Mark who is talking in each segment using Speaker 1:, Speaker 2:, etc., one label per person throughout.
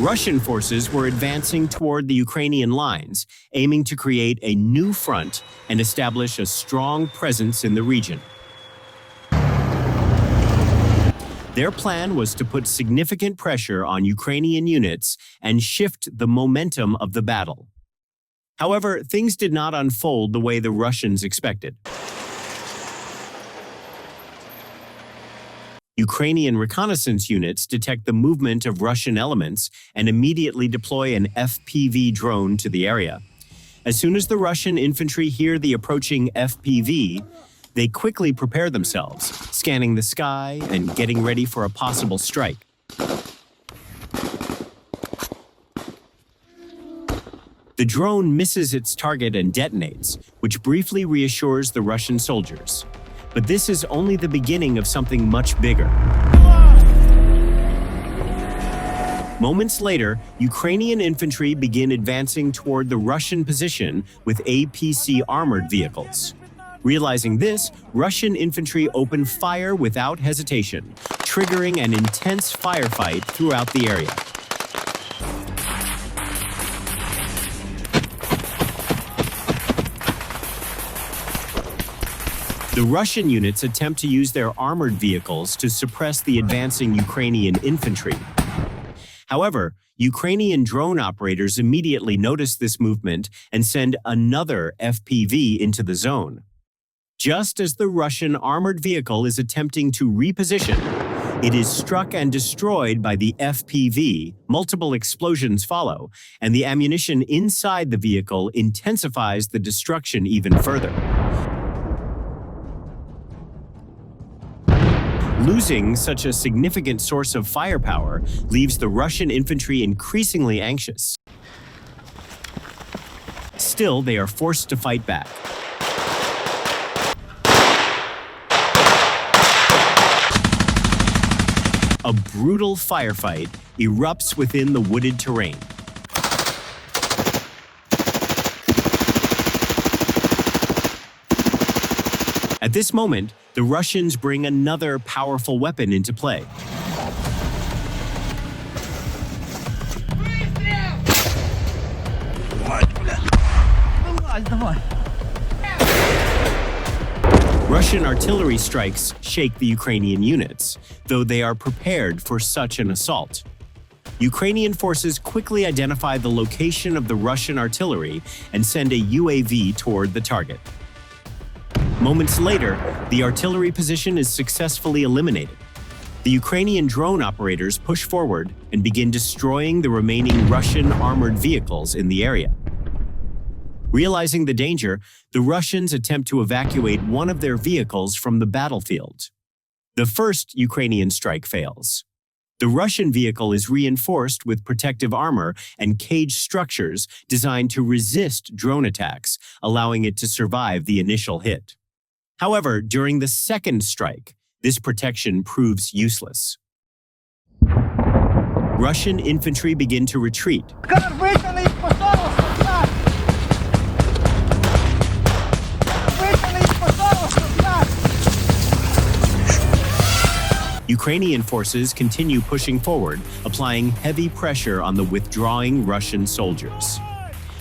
Speaker 1: Russian forces were advancing toward the Ukrainian lines, aiming to create a new front and establish a strong presence in the region. Their plan was to put significant pressure on Ukrainian units and shift the momentum of the battle. However, things did not unfold the way the Russians expected. Ukrainian reconnaissance units detect the movement of Russian elements and immediately deploy an FPV drone to the area. As soon as the Russian infantry hear the approaching FPV, they quickly prepare themselves, scanning the sky and getting ready for a possible strike. The drone misses its target and detonates, which briefly reassures the Russian soldiers. But this is only the beginning of something much bigger. Moments later, Ukrainian infantry begin advancing toward the Russian position with APC armored vehicles. Realizing this, Russian infantry open fire without hesitation, triggering an intense firefight throughout the area. The Russian units attempt to use their armored vehicles to suppress the advancing Ukrainian infantry. However, Ukrainian drone operators immediately notice this movement and send another FPV into the zone. Just as the Russian armored vehicle is attempting to reposition, it is struck and destroyed by the FPV. Multiple explosions follow, and the ammunition inside the vehicle intensifies the destruction even further. Losing such a significant source of firepower leaves the Russian infantry increasingly anxious. Still, they are forced to fight back. A brutal firefight erupts within the wooded terrain. At this moment, the Russians bring another powerful weapon into play. Russian artillery strikes shake the Ukrainian units, though they are prepared for such an assault. Ukrainian forces quickly identify the location of the Russian artillery and send a UAV toward the target. Moments later, the artillery position is successfully eliminated. The Ukrainian drone operators push forward and begin destroying the remaining Russian armored vehicles in the area. Realizing the danger, the Russians attempt to evacuate one of their vehicles from the battlefield. The first Ukrainian strike fails. The Russian vehicle is reinforced with protective armor and cage structures designed to resist drone attacks, allowing it to survive the initial hit. However, during the second strike, this protection proves useless. Russian infantry begin to retreat. Ukrainian forces continue pushing forward, applying heavy pressure on the withdrawing Russian soldiers.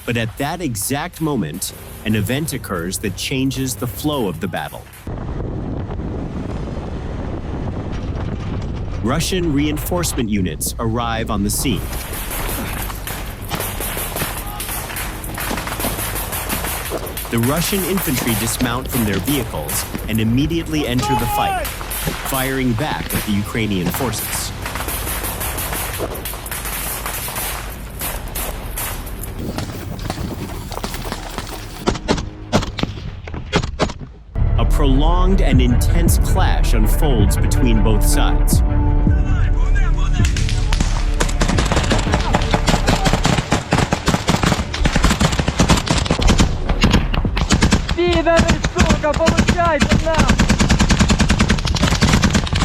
Speaker 1: But at that exact moment, an event occurs that changes the flow of the battle. Russian reinforcement units arrive on the scene. The Russian infantry dismount from their vehicles and immediately enter the fight, firing back at the Ukrainian forces. A prolonged and intense clash unfolds between both sides.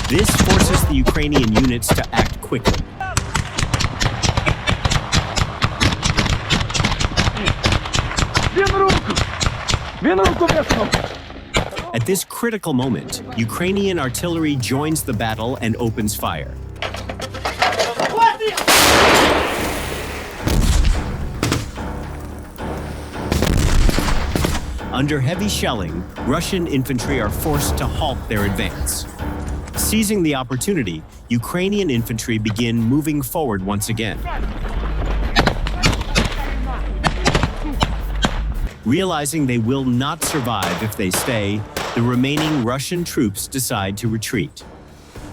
Speaker 1: This forces the Ukrainian units to act quickly. At this critical moment, Ukrainian artillery joins the battle and opens fire. Under heavy shelling, Russian infantry are forced to halt their advance. Seizing the opportunity, Ukrainian infantry begin moving forward once again. Realizing they will not survive if they stay, the remaining Russian troops decide to retreat.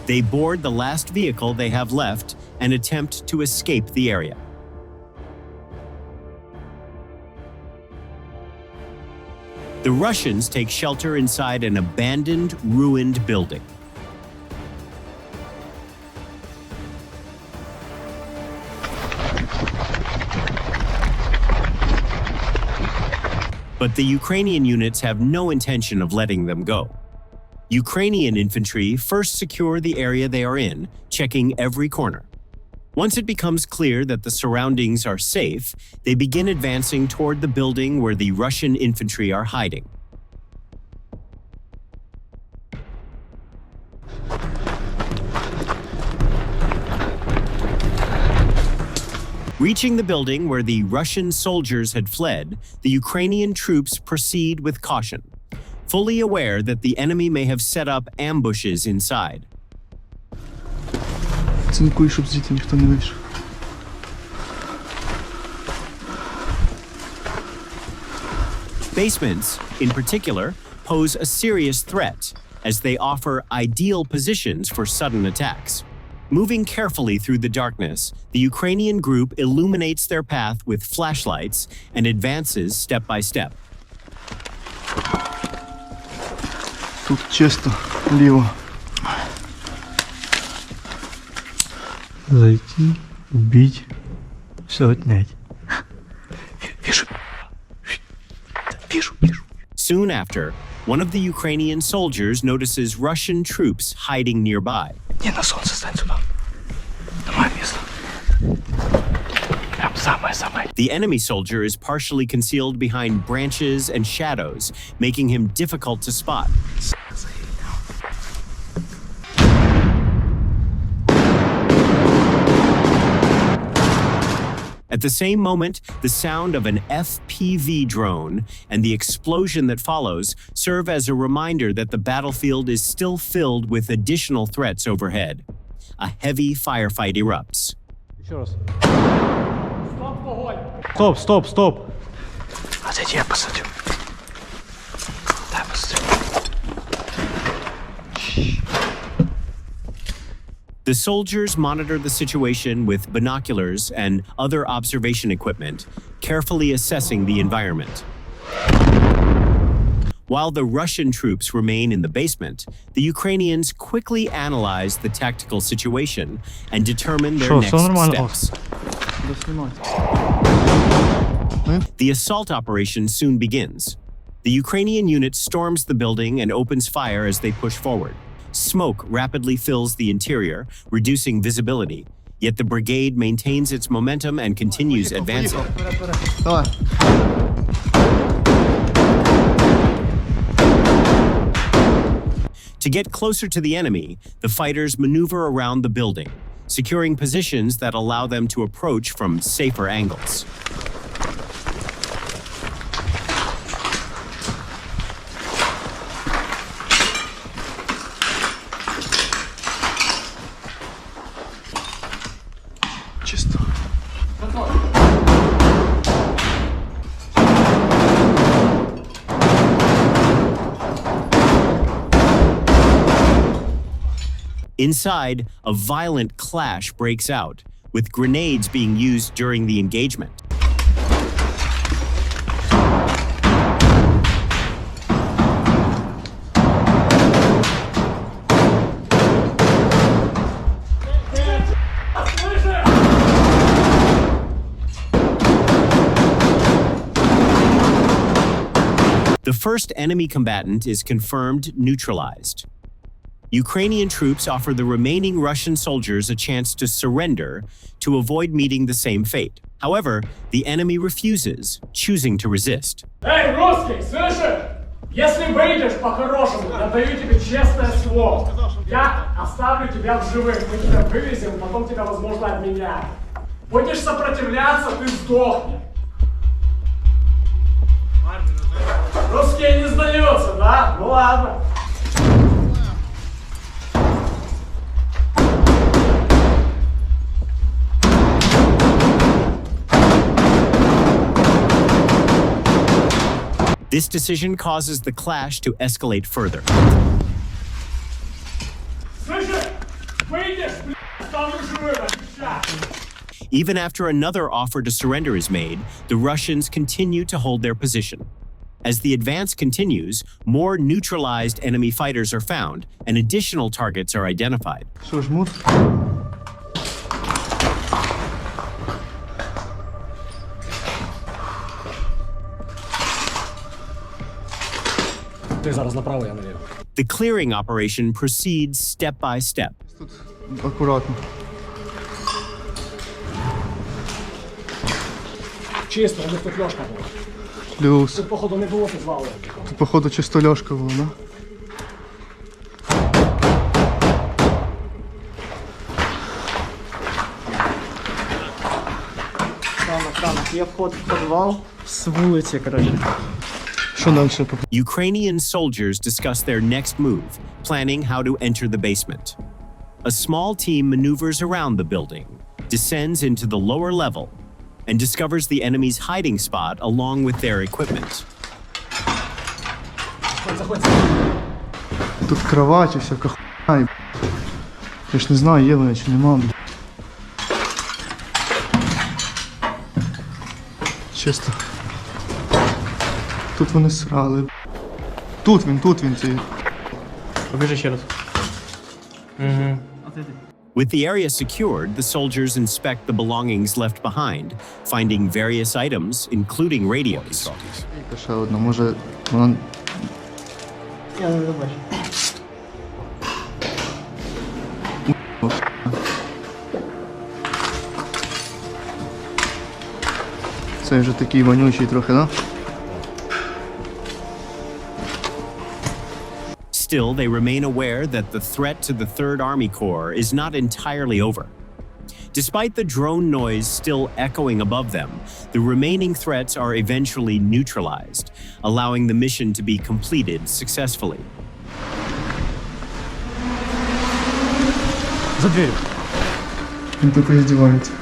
Speaker 1: They board the last vehicle they have left and attempt to escape the area. The Russians take shelter inside an abandoned, ruined building. But the Ukrainian units have no intention of letting them go. Ukrainian infantry first secure the area they are in, checking every corner. Once it becomes clear that the surroundings are safe, they begin advancing toward the building where the Russian infantry are hiding. Reaching the building where the Russian soldiers had fled, the Ukrainian troops proceed with caution, fully aware that the enemy may have set up ambushes inside.
Speaker 2: Цинкуй, щоб звідти ніхто не вийшов.
Speaker 1: Basements, in particular, pose a serious threat, as they offer ideal positions for sudden attacks. Moving carefully through the darkness, the Ukrainian group illuminates their path with flashlights and advances step by step.
Speaker 2: Тут чисто, ліво. Зайти, убить, все отнять. Вижу. Вижу.
Speaker 1: Soon after, one of the Ukrainian soldiers notices Russian troops hiding nearby.
Speaker 2: Не на солнце стань сюда. Давай место. Прям самое.
Speaker 1: The enemy soldier is partially concealed behind branches and shadows, making him difficult to spot. At the same moment, the sound of an FPV drone and the explosion that follows serve as a reminder that the battlefield is still filled with additional threats overhead. A heavy firefight erupts.
Speaker 2: Стоп. Отойди, я посадю. Дай посадю.
Speaker 1: The soldiers monitor the situation with binoculars and other observation equipment, carefully assessing the environment. While the Russian troops remain in the basement, the Ukrainians quickly analyze the tactical situation and determine their next steps. The assault operation soon begins. The Ukrainian unit storms the building and opens fire as they push forward. Smoke rapidly fills the interior, reducing visibility, yet the brigade maintains its momentum and continues advancing. To get closer to the enemy, the fighters maneuver around the building, securing positions that allow them to approach from safer angles.
Speaker 2: Чисто.
Speaker 1: Inside, a violent clash breaks out, with grenades being used during the engagement. The first enemy combatant is confirmed neutralized. Ukrainian troops offer the remaining Russian soldiers a chance to surrender to avoid meeting the same fate. However, the enemy refuses, choosing to resist.
Speaker 3: Эй, русский, слышишь? Если выйдешь по-хорошему, я даю тебе честное слово. Я оставлю тебя в живых, мы тебя вывезем, потом тебя, возможно, обменяют. Будешь сопротивляться, ты сдохнешь. Русские не сдаются, да? Ну ладно.
Speaker 1: This decision causes the clash to escalate further.
Speaker 3: Слышишь? Выйдешь, блядь, оставлю живым, отвечаю.
Speaker 1: Even after another offer to surrender is made, the Russians continue to hold their position. As the advance continues, more neutralized enemy fighters are found and additional targets are identified.
Speaker 4: Що жмут?
Speaker 3: Ти зараз направо, я наліво.
Speaker 1: The clearing operation proceeds step by step.
Speaker 4: Тут акуратно.
Speaker 3: Чисто, у них тут льошка була.
Speaker 4: Плюс.
Speaker 3: Тут, походу, не було підвалу.
Speaker 4: Тут, походу, чисто льошка була, да?
Speaker 5: Танок, є вход в підвал з вулиці, коротше.
Speaker 4: Що далі?
Speaker 1: Ukrainian soldiers discuss their next move, planning how to enter the basement. A small team maneuvers around the building, descends into the lower level, and discovers the enemy's hiding spot along with their equipment.
Speaker 4: Тут кровать, всяка хуйня. Я ж не знаю, є вона чи нема. Чисто. Тут вони срали. Тут він цей.
Speaker 5: Покажи ще раз.
Speaker 1: With the area secured, the soldiers inspect the belongings left behind, finding various items, including radios.
Speaker 4: Ще одна, може вона.
Speaker 5: Я не бачу.
Speaker 4: Це вже такий вонючий трохи, да?
Speaker 1: Still, they remain aware that the threat to the 3rd Army Corps is not entirely over. Despite the drone noise still echoing above them, the remaining threats are eventually neutralized, allowing the mission to be completed successfully.
Speaker 3: За дверью.
Speaker 4: Він тільки здівається.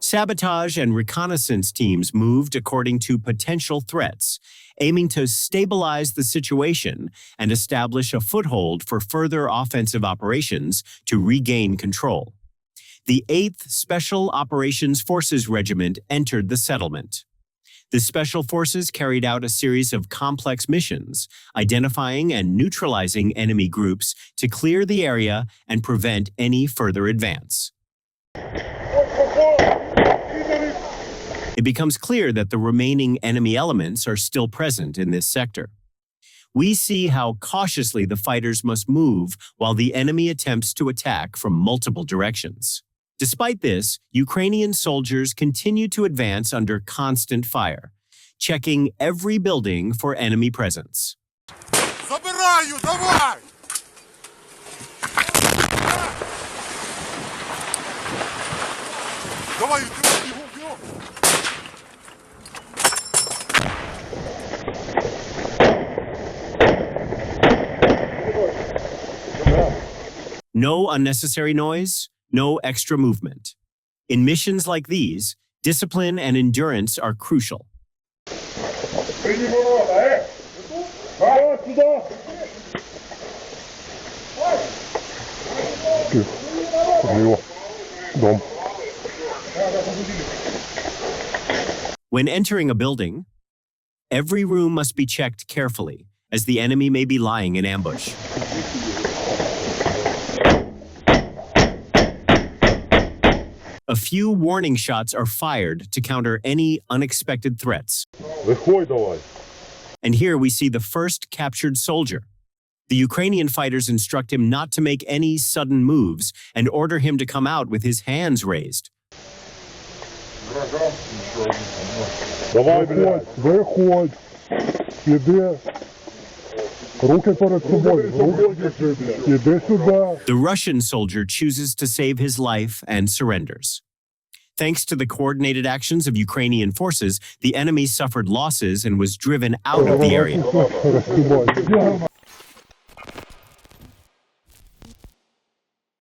Speaker 1: Sabotage and reconnaissance teams moved according to potential threats, aiming to stabilize the situation and establish a foothold for further offensive operations to regain control. The 8th Special Operations Forces Regiment entered the settlement. The Special Forces carried out a series of complex missions, identifying and neutralizing enemy groups to clear the area and prevent any further advance. It becomes clear that the remaining enemy elements are still present in this sector. We see how cautiously the fighters must move while the enemy attempts to attack from multiple directions. Despite this, Ukrainian soldiers continue to advance under constant fire, checking every building for enemy presence.
Speaker 6: Забираю, давай! Давай, бігом, бігом!
Speaker 1: No unnecessary noise, no extra movement. In missions like these, discipline and endurance are crucial. When entering a building, every room must be checked carefully, as the enemy may be lying in ambush. A few warning shots are fired to counter any unexpected threats.
Speaker 6: Виходь давай!
Speaker 1: And here we see the first captured soldier. The Ukrainian fighters instruct him not to make any sudden moves and order him to come out with his hands raised.
Speaker 6: Давай, блядь! Виходь! Іди! Руки перед собою! Іди сюди!
Speaker 1: The Russian soldier chooses to save his life and surrenders. Thanks to the coordinated actions of Ukrainian forces, the enemy suffered losses and was driven out of the area.
Speaker 6: Розстрибай.